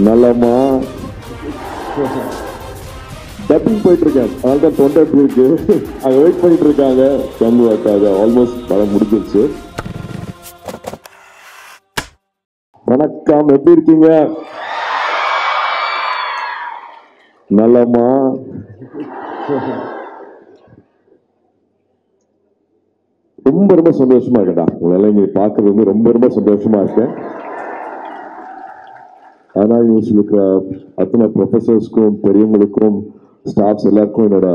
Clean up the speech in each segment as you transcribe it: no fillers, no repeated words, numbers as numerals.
நல்லம்மா dubbing போயிட்டு இருக்கேன், அதனால தான் தொண்டை எப்படி இருக்கு அங்கே வெயிட் பண்ணிட்டு இருக்காங்க. சம்புவாக்காக ஆல்மோஸ்ட் படம் முடிஞ்சிருச்சு. வணக்கம், எப்படி இருக்கீங்க? நல்லம்மா ரொம்ப ரொம்ப சந்தோஷமா இருக்கடா, உங்களால இங்க பார்க்கறது வந்து ரொம்ப ரொம்ப சந்தோஷமா இருக்கேன். ஆனா இருக்கிற அத்தனை ப்ரொஃபசர்ஸ்க்கும் பெரியவங்களுக்கும் ஸ்டாஃப்ஸ் எல்லாருக்கும் என்னோட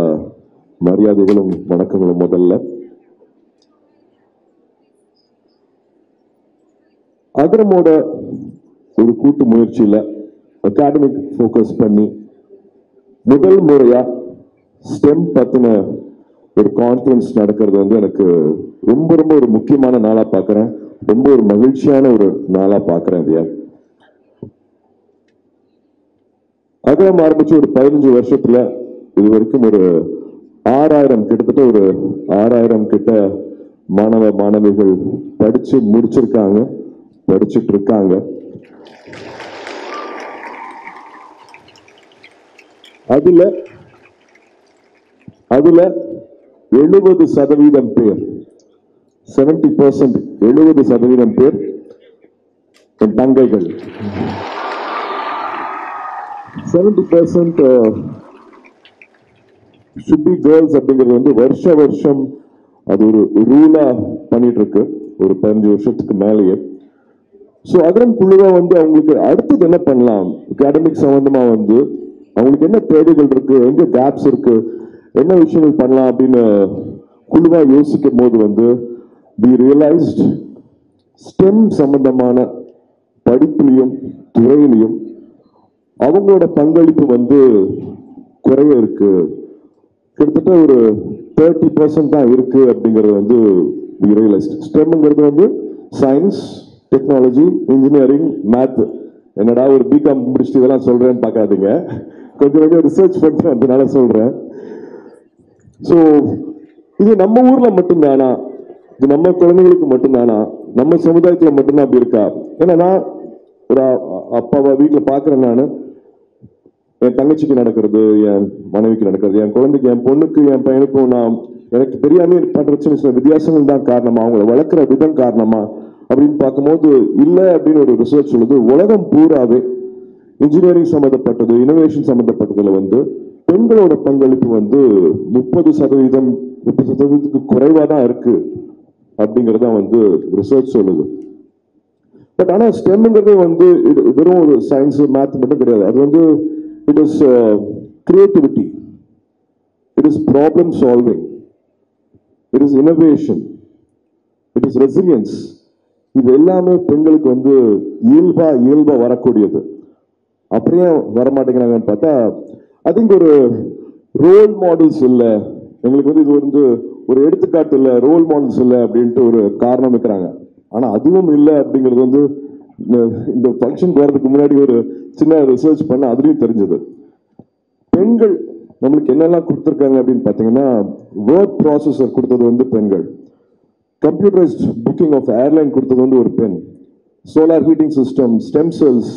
மரியாதைகளும் வணக்கங்களும். முதல்ல அகரமோட ஒரு கூட்டு முயற்சியில அகாடமிக் ஃபோக்கஸ் பண்ணி முதல் முறையா ஸ்டெம் பத்தின ஒரு கான்ஃபரன்ஸ் நடக்கிறது வந்து எனக்கு ரொம்ப ரொம்ப ஒரு முக்கியமான நாளா பார்க்கிறேன். ரொம்ப ஒரு மகிழ்ச்சியான ஒரு நாளா பார்க்கிறேன். இல்லையா, அகரம் ஆரம்பிச்சு ஒரு 15 வருஷத்துல இது வரைக்கும் ஒரு 6000 கிட்டத்தட்ட ஒரு 6000 கிட்ட மாணவ மாணவிகள் படிச்சு முடிச்சிருக்காங்க, படிச்சுட்டு இருக்காங்க. அதுல 70% பேர் 70% 70% பேர் என் தங்கைகள். 70% should be girls அப்படிங்கிறது வந்து வருஷம் அது ஒரு ரூலா பண்ணிட்டு இருக்கு ஒரு 15 வருஷத்துக்கு மேலேயே. ஸோ அகரம் குழுவா வந்து அவங்களுக்கு அடுத்தது என்ன பண்ணலாம், அகாடமிக் சம்பந்தமா வந்து அவங்களுக்கு என்ன தேவைகள் இருக்கு, எங்க கேப்ஸ் இருக்கு, என்ன விஷயங்கள் பண்ணலாம் அப்படின்னு குழுவா யோசிக்கும் போது வந்து we realized ஸ்டெம் சம்பந்தமான படிப்புலையும் துறையிலையும் அவங்களோட பங்களிப்பு வந்து குறைய இருக்கு, கிட்டத்தட்ட ஒரு 30% தான் இருக்கு அப்படிங்கிறது வந்து we realized. ஸ்டெம்ங்கிறது வந்து சயின்ஸ், டெக்னாலஜி, இன்ஜினியரிங், மேத். என்னடா ஒரு பிகாம் முடிச்சுட்டு இதெல்லாம் சொல்றேன்னு பார்க்காதீங்க, கொஞ்சம் ரிசர்ச் பண்ணிட்டு அதனால சொல்றேன். ஸோ இது நம்ம ஊர்ல மட்டும்தானா, இது நம்ம குழந்தைகளுக்கு மட்டும்தானா, நம்ம சமுதாயத்துல மட்டும்தான் அப்படி இருக்கா? ஏன்னா நான் ஒரு அப்பாவா வீட்டில் பார்க்குறேன், நான் என் தங்கச்சிக்கு நடக்கிறது, என் மனைவிக்கு நடக்கிறது, என் குழந்தைக்கு, என் பொண்ணுக்கு, என் பையனுக்கும் நான் எனக்கு தெரியாம பண்ற சில வித்தியாசங்கள் தான் காரணமா, அவங்கள வளர்க்குற விதம் காரணமா அப்படின்னு பார்க்கும்போது இல்லை அப்படின்னு ஒரு ரிசர்ச் சொல்லுது. உலகம் பூராவே இன்ஜினியரிங் சம்மந்தப்பட்டது, இனோவேஷன் சம்மந்தப்பட்டதுல வந்து பெண்களோட பங்களிப்பு வந்து 30% குறைவா தான் இருக்கு அப்படிங்கறத வந்து ரிசர்ச் சொல்லுது. பட் ஆனா ஸ்டெம்ங்கிறது வந்து வெறும் ஒரு சயின்ஸ் மேத் மட்டும் கிடையாது. அது வந்து it is creativity, it is problem solving, it is innovation, it is resilience. இது எல்லாமே பெண்களுக்கு வந்து இயல்பா வரக்கூடியது. அப்படியே வரமாட்டேங்கிறாங்கன்னு பார்த்தா ஐ திங்க் ஒரு ரோல் மாடல்ஸ் இல்லை, எங்களுக்கு வந்து இது வந்து ஒரு எடுத்துக்காட்டு இல்லை, ரோல் மாடல்ஸ் இல்லை அப்படின்ட்டு ஒரு காரணம் வைக்கிறாங்க. ஆனா அதுவும் இல்லை அப்படிங்கிறது வந்து இந்த ஃபங்க்ஷன் போறதுக்கு முன்னாடி ஒரு சின்ன ரிசர்ச் பண்ண அதுலயும் தெரிஞ்சது. பெண்கள் நம்மளுக்கு என்னெல்லாம் கொடுத்துருக்காங்க அப்படின்னு பார்த்தீங்கன்னா, வேர்ட் ப்ராசஸர் கொடுத்தது வந்து பெண்கள், கம்ப்யூட்டரைஸ்ட் புக்கிங் ஆஃப் ஏர்லைன் கொடுத்தது வந்து ஒரு பெண், solar heating system, stem cells,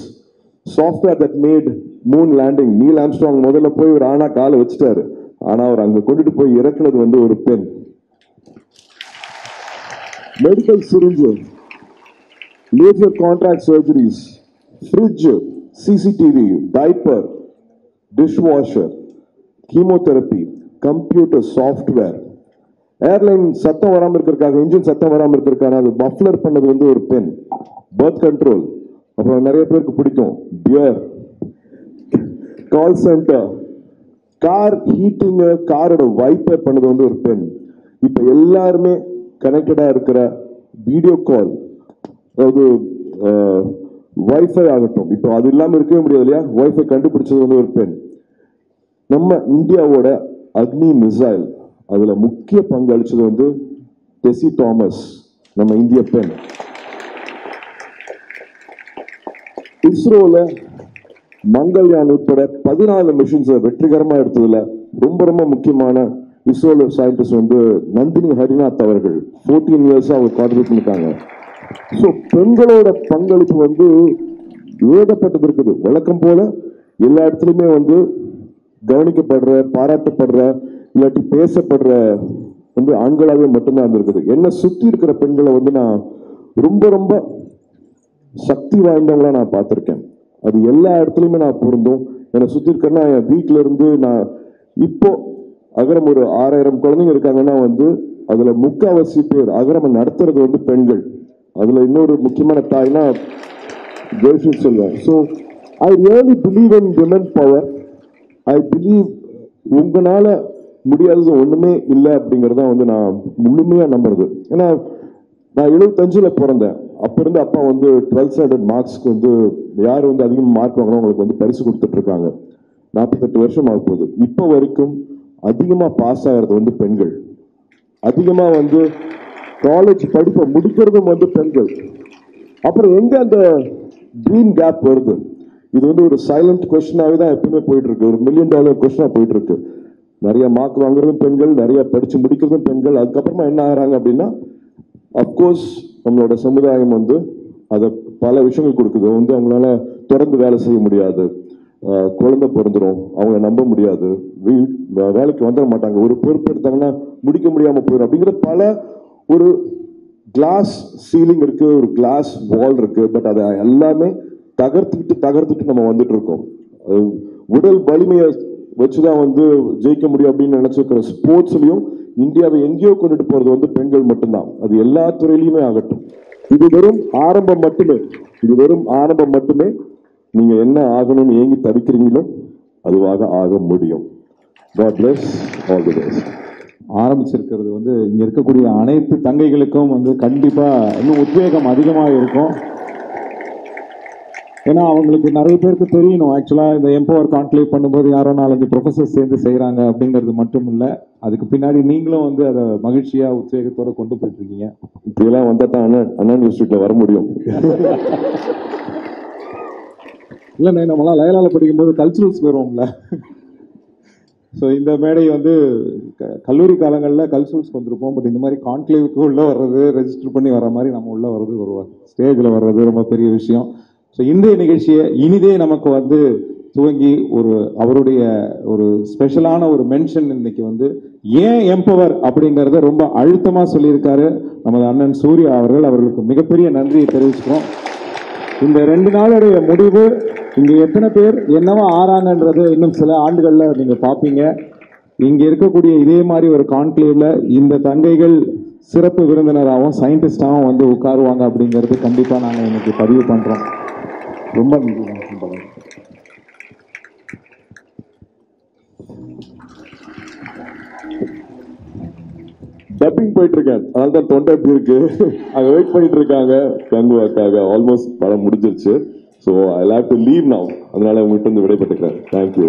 software that made moon landing. Neil Armstrong முதல்ல போய் ஒரு ஆணா காலை வச்சுட்டாரு, ஆனா அவர் அங்க கொண்டுட்டு போய் இறக்குனது வந்து ஒரு பெண். Medical syringe, laser contract surgeries, fridge, CCTV, diaper, dishwasher, chemotherapy, computer software, airline சத்தம் வராமல் இருக்கிறதுக்காக, இன்ஜின் சத்தம் வராமல் இருக்கிறதுக்கான அது மஃப்ளர் பண்ணது வந்து ஒரு பெண், பர்த் கண்ட்ரோல், அப்புறம் நிறைய பேருக்கு பிடிக்கும் pier, call centre, car heating, காரோட வைப்பர் பண்ணது வந்து ஒரு பெண். இப்ப எல்லாருமே கனெக்டடா இருக்கிற வீடியோ கால், அதாவது வைஃபை ஆகட்டும், இப்போ அது இல்லாம இருக்கவே முடியாது இல்லையா, வைஃபை கண்டுபிடிச்சது வந்து ஒரு பெண். நம்ம இந்தியாவோட அக்னி மிசைல், அதுல முக்கிய பங்கு அளிச்சது வந்து டெசி தாமஸ், நம்ம இந்திய பெண். இஸ்ரோல மங்கள்யான் உட்பட 14 மிஷன்ஸ் வெற்றிகரமா எடுத்ததுல ரொம்ப ரொம்ப முக்கியமான இஸ்ரோல சயின்டிஸ்ட் வந்து நந்தினி ஹரிநாத் அவர்கள் 14 இயர்ஸா அவர் கான்ட்ரிபியூட் பண்ணிருக்காங்க. ஸோ பெண்களோட பங்களிப்பு வந்து ஏகப்பட்டது இருக்குது. வழக்கம் போல எல்லா இடத்துலையுமே வந்து கவனிக்கப்படுற, பாராட்டப்படுற, இல்லாட்டி பேசப்படுற வந்து ஆண்களாகவே மட்டும்தான் இருந்திருக்குது. என்னை சுற்றி இருக்கிற பெண்களை வந்து நான் ரொம்ப ரொம்ப சக்தி வாய்ந்தவங்களா நான் பார்த்துருக்கேன். அது எல்லா இடத்துலையுமே நான் பொருந்தும். என்னை சுற்றி இருக்கிறேன்னா என் வீட்டில இருந்து நான் இப்போ அகரம் ஒரு 6000 குழந்தைங்க இருக்காங்கன்னா வந்து அதுல 3/4 பேர் அகரம் நடத்துறது வந்து பெண்கள். அதுல இன்னொரு முக்கியமான தாய்னா ஜெயஸ்ரீ சொல்லுவேன். So I really believe in women power. I believe உங்களால முடியாதது ஒண்ணுமே இல்லை அப்படிங்கறத வந்து நான் முழுமையா நம்புறது. ஏன்னா நான் 75ல பிறந்தேன். அப்ப இருந்து அப்பா வந்து 12th ஸ்டாண்டர்ட் மார்க்ஸ்க்கு வந்து யார் வந்து அதிகமாக மார்க் வாங்கணும் அவங்களுக்கு வந்து பரிசு கொடுத்துட்டு இருக்காங்க. 48 வருஷம் ஆக போகுது. இப்போ வரைக்கும் அதிகமா பாஸ் ஆகிறது வந்து பெண்கள். அதிகமா வந்து காலேஜ் படிப்பை முடிக்கிறதும் வந்து பெண்கள். அப்புறம் எங்க அந்த ட்ரீம் கேப் வருது? இது வந்து ஒரு சைலண்ட் கொஸ்டினாவே தான் எப்பவுமே போயிட்டு இருக்கு. ஒரு $1 மில்லியன் கொஸ்டினா போயிட்டு இருக்கு. நிறைய மார்க் வாங்குறதும் பெண்கள், நிறைய படிச்சு முடிக்கிறதும் பெண்கள். அதுக்கப்புறமா என்ன ஆகிறாங்க அப்படின்னா, அப்கோர்ஸ் நம்மளோட சமுதாயம் வந்து அதை பல விஷயங்கள் கொடுக்குது. வந்து அவங்களால தொடர்ந்து வேலை செய்ய முடியாது, குழந்தை பிறந்துடும், அவங்க நம்ப முடியாது, வேலைக்கு வந்துட மாட்டாங்க, ஒரு பொறுப்பு எடுத்தாங்கன்னா முடிக்க முடியாம போயிடும் அப்படிங்கிற பல ஒரு கிளாஸ் சீலிங் இருக்கு, ஒரு கிளாஸ் வால் இருக்கு. பட் அதை எல்லாமே தகர்த்துட்டு நம்ம வந்துட்டு இருக்கோம். உடல் வலிமையை வச்சுதான் வந்து ஜெயிக்க முடியும் அப்படின்னு நினைச்சிருக்கிற ஸ்போர்ட்ஸ்லயும் இந்தியாவை எங்கேயோ கொண்டுட்டு போறது வந்து பெண்கள் மட்டும்தான். அது எல்லா துறையிலுமே ஆகட்டும். இது வெறும் ஆரம்பம் மட்டுமே. இது வெறும் ஆரம்பம் மட்டுமே. நீங்க என்ன ஆகணும்னு ஏங்கி தவிக்கிறீங்களோ அதுவாக ஆக முடியும். God bless, all the best. ஆரம்பிச்சிருக்கிறது வந்து இங்க இருக்கக்கூடிய அனைத்து தங்கைகளுக்கும் வந்து கண்டிப்பா இன்னும் உத்வேகம் அதிகமாக இருக்கும். ஏன்னா அவங்களுக்கு நிறைய பேருக்கு தெரியணும். ஆக்சுவலாக இந்த எம்பவர் கான்க்ளேவ் பண்ணும்போது யாரோ 4-5 ப்ரொஃபஸர்ஸ் சேர்ந்து செய்கிறாங்க அப்படிங்கிறது மட்டும் இல்லை, அதுக்கு பின்னாடி நீங்களும் வந்து அதை மகிழ்ச்சியாக உத்வேகத்தோடு கொண்டு போயிட்டு இருக்கீங்க. இப்படியெல்லாம் வந்தால் தான் அண்ணா யூனிவர்சிட்டியில் வர முடியும். இல்லைண்ணே, நம்மளாம் லயலாவில் படிக்கும்போது கல்ச்சுரல்ஸ் வருவோம்ல. ஸோ இந்த மேடை வந்து கல்லூரி காலங்களில் கல்ச்சுரல்ஸ்க்கு வந்திருப்போம். பட் இந்த மாதிரி கான்க்ளேவுக்கு உள்ளே வர்றது, ரெஜிஸ்டர் பண்ணி வர மாதிரி நம்ம உள்ளே வர்றது, ஒரு ஸ்டேஜில் வர்றது ரொம்ப பெரிய விஷயம். ஸோ இன்றைய நிகழ்ச்சியை இனிதே நமக்கு வந்து துவங்கி அவருடைய ஒரு ஸ்பெஷலான ஒரு மென்ஷன் இன்னைக்கு வந்து ஏன் எம்பவர் அப்படிங்கிறத ரொம்ப அழுத்தமாக சொல்லியிருக்காரு நமது அண்ணன் சூர்யா அவர்கள். அவர்களுக்கு மிகப்பெரிய நன்றியை தெரிவிச்சுக்கிறோம். இந்த 2 நாளுடைய முடிவு இங்கே எத்தனை பேர் என்னவா ஆறாங்கன்றது இன்னும் சில ஆண்டுகளில் நீங்கள் பார்ப்பீங்க. இங்கே இருக்கக்கூடிய இதே மாதிரி ஒரு கான்க்ளேவ்ல இந்த தங்கைகள் சிறப்பு விருந்தினராகவும் சயின்டிஸ்டாகவும் வந்து உட்காருவாங்க அப்படிங்கிறது கண்டிப்பாக நாங்கள் இன்னைக்கு பதிவு பண்ணுறோம். ரொம்ப நன்றி. டப்பிங் போயிட்டு இருக்கேன், அதனால தான் தொண்டை எப்படி இருக்கு. அங்க வெயிட் பண்ணிட்டு இருக்காங்க கங்குவாக்காக. ஆல்மோஸ்ட் படம் முடிஞ்சிருச்சு. So I have to leave now. அதனால உங்கள்கிட்ட வந்து விடைபெற்றுக்கிறேன். தேங்க்யூ.